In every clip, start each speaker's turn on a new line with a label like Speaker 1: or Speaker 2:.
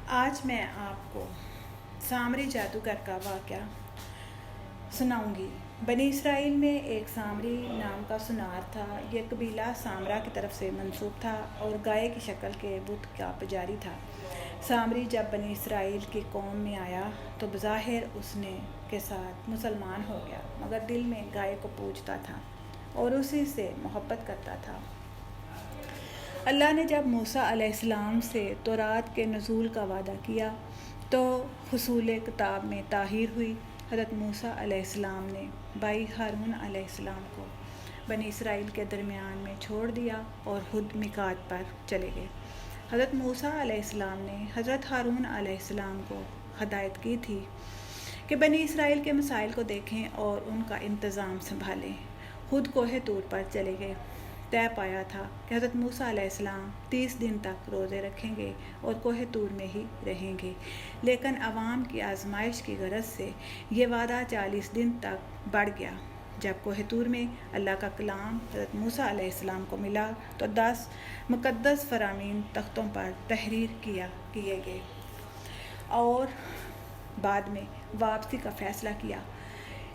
Speaker 1: آج میں آپ کو سامری جادوگر کا واقعہ سناؤں گی۔ بنی اسرائیل میں ایک سامری نام کا سنار تھا۔ یہ قبیلہ سامرا کی طرف سے منسوب تھا اور گائے کی شکل کے بت کا پجاری تھا۔ سامری جب بنی اسرائیل کی قوم میں آیا تو بظاہر اس نے کے ساتھ مسلمان ہو گیا، مگر دل میں گائے کو پوجتا تھا اور اسی سے محبت کرتا تھا۔ اللہ نے جب موسیٰ علیہ السلام سے تورات کے نزول کا وعدہ کیا تو حصول کتاب میں تاخیر ہوئی۔ حضرت موسیٰ علیہ السلام نے بھائی ہارون علیہ السلام کو بنی اسرائیل کے درمیان میں چھوڑ دیا اور خود میقات پر چلے گئے۔ حضرت موسیٰ علیہ السلام نے حضرت ہارون علیہ السلام کو ہدایت کی تھی کہ بنی اسرائیل کے مسائل کو دیکھیں اور ان کا انتظام سنبھالیں۔ خود کوہ طور پر چلے گئے۔ طے پایا تھا کہ حضرت موسیٰ علیہ السلام 30 دن تک روزے رکھیں گے اور کوہ طور میں ہی رہیں گے، لیکن عوام کی آزمائش کی غرض سے یہ وعدہ 40 دن تک بڑھ گیا۔ جب کوہ طور میں اللہ کا کلام حضرت موسیٰ علیہ السلام کو ملا تو 10 مقدس فرامین تختوں پر تحریر کیے گئے اور بعد میں واپسی کا فیصلہ کیا۔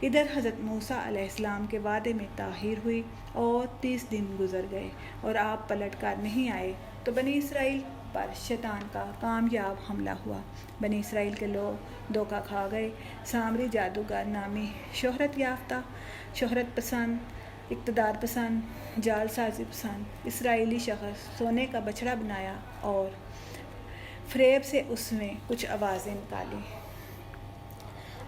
Speaker 1: ادھر حضرت موسیٰ علیہ السلام کے وعدے میں تاخیر ہوئی اور 30 دن گزر گئے اور آپ پلٹ کر نہیں آئے تو بنی اسرائیل پر شیطان کا کامیاب حملہ ہوا۔ بنی اسرائیل کے لوگ دھوکہ کھا گئے۔ سامری جادوگر نامی شہرت یافتہ، شہرت پسند، اقتدار پسند، جال سازی پسند اسرائیلی شخص سونے کا بچڑا بنایا اور فریب سے اس میں کچھ آوازیں نکالی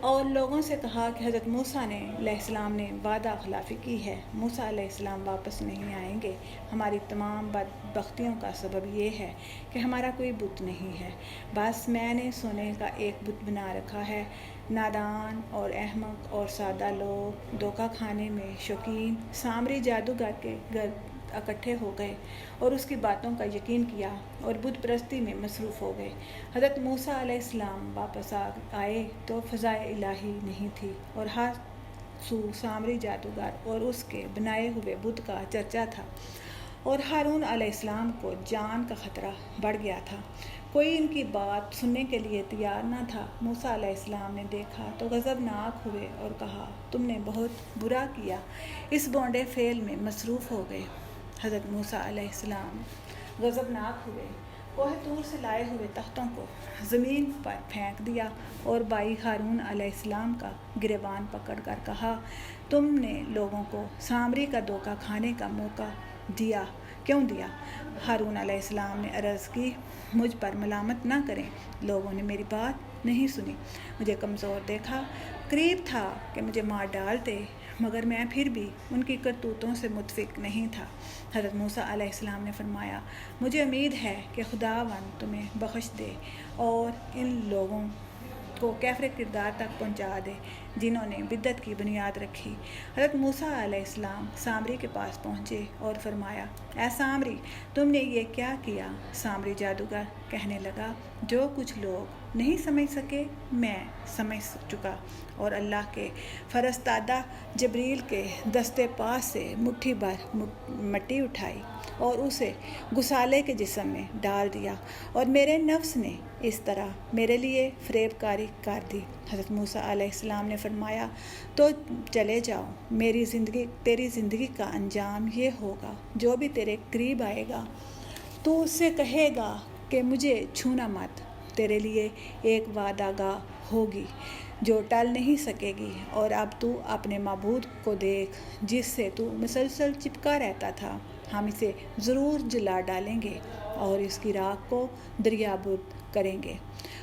Speaker 1: اور لوگوں سے کہا کہ حضرت موسیٰ علیہ السلام نے وعدہ خلافی کی ہے، موسیٰ علیہ السلام واپس نہیں آئیں گے۔ ہماری تمام بدبختیوں کا سبب یہ ہے کہ ہمارا کوئی بت نہیں ہے، بس میں نے سونے کا ایک بت بنا رکھا ہے۔ نادان اور احمق اور سادہ لوگ دھوکہ کھانے میں شوقین سامری جادوگر کے گرد اکٹھے ہو گئے اور اس کی باتوں کا یقین کیا اور بت پرستی میں مصروف ہو گئے۔ حضرت موسیٰ علیہ السلام واپس آئے تو فضائے الہی نہیں تھی اور ہر سو سامری جادوگر اور اس کے بنائے ہوئے بت کا چرچا تھا اور ہارون علیہ السلام کو جان کا خطرہ بڑھ گیا تھا۔ کوئی ان کی بات سننے کے لیے تیار نہ تھا۔ موسیٰ علیہ السلام نے دیکھا تو غضبناک ہوئے اور کہا، تم نے بہت برا کیا، اس بونڈے فعل میں مصروف ہو گئے۔ حضرت موسیٰ علیہ السلام غضبناک ہوئے، کوہ طور سے لائے ہوئے تختوں کو زمین پر پھینک دیا اور بھائی ہارون علیہ السلام کا گریبان پکڑ کر کہا، تم نے لوگوں کو سامری کا دھوکہ کھانے کا موقع کیوں دیا؟ ہارون علیہ السلام نے عرض کی، مجھ پر ملامت نہ کریں، لوگوں نے میری بات نہیں سنی، مجھے کمزور دیکھا، قریب تھا کہ مجھے مار ڈالتے، مگر میں پھر بھی ان کی کرتوتوں سے متفق نہیں تھا۔ حضرت موسیٰ علیہ السلام نے فرمایا، مجھے امید ہے کہ خداوند تمہیں بخش دے اور ان لوگوں کو کیفر کردار تک پہنچا دے جنہوں نے بدعت کی بنیاد رکھی۔ حضرت موسیٰ علیہ السلام سامری کے پاس پہنچے اور فرمایا، اے سامری، تم نے یہ کیا کیا؟ سامری جادوگر کہنے لگا، جو کچھ لوگ نہیں سمجھ سکے میں سمجھ چکا، اور اللہ کے فرستادہ جبریل کے دستے پاس سے مٹھی بھر مٹی اٹھائی اور اسے گسالے کے جسم میں ڈال دیا اور میرے نفس نے اس طرح میرے لیے فریب کاری کر دی۔ حضرت موسیٰ علیہ السلام نے فرمایا، تو چلے جاؤ، تیری زندگی کا انجام یہ ہوگا، جو بھی تیرے قریب آئے گا تو اس سے کہے گا کہ مجھے چھونا مت۔ تیرے لیے ایک وعدہ گاہ ہوگی جو ٹل نہیں سکے گی، اور اب تو اپنے معبود کو دیکھ جس سے تو مسلسل چپکا رہتا تھا، ہم اسے ضرور جلا ڈالیں گے اور اس کی راکھ کو دریابرد کریں گے۔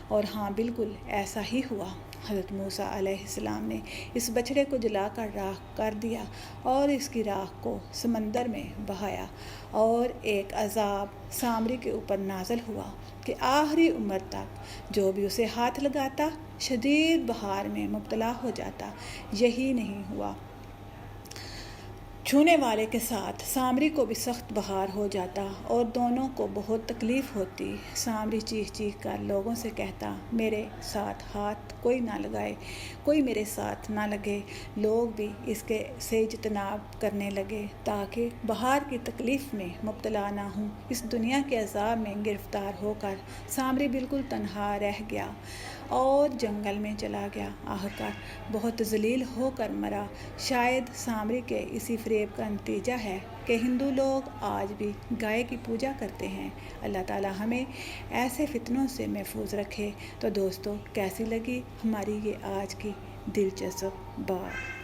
Speaker 1: اور ہاں، بالکل ایسا ہی ہوا۔ حضرت موسیٰ علیہ السلام نے اس بچڑے کو جلا کر راکھ کر دیا اور اس کی راکھ کو سمندر میں بہایا، اور ایک عذاب سامری کے اوپر نازل ہوا کہ آخری عمر تک جو بھی اسے ہاتھ لگاتا شدید بہار میں مبتلا ہو جاتا۔ یہی نہیں ہوا، چھونے والے کے ساتھ سامری کو بھی سخت بخار ہو جاتا اور دونوں کو بہت تکلیف ہوتی۔ سامری چیخ چیخ کر لوگوں سے کہتا، میرے ساتھ ہاتھ کوئی نہ لگائے، کوئی میرے ساتھ نہ لگے۔ لوگ بھی اس کے سے اجتناب کرنے لگے تاکہ بخار کی تکلیف میں مبتلا نہ ہوں۔ اس دنیا کے عذاب میں گرفتار ہو کر سامری بالکل تنہا رہ گیا اور جنگل میں چلا گیا۔ آخرکار بہت ذلیل ہو کر مرا۔ شاید سامری کے اسی فریب کا نتیجہ ہے کہ ہندو لوگ آج بھی گائے کی پوجا کرتے ہیں۔ اللہ تعالیٰ ہمیں ایسے فتنوں سے محفوظ رکھے۔ تو دوستو، کیسی لگی ہماری یہ آج کی دلچسپ بات؟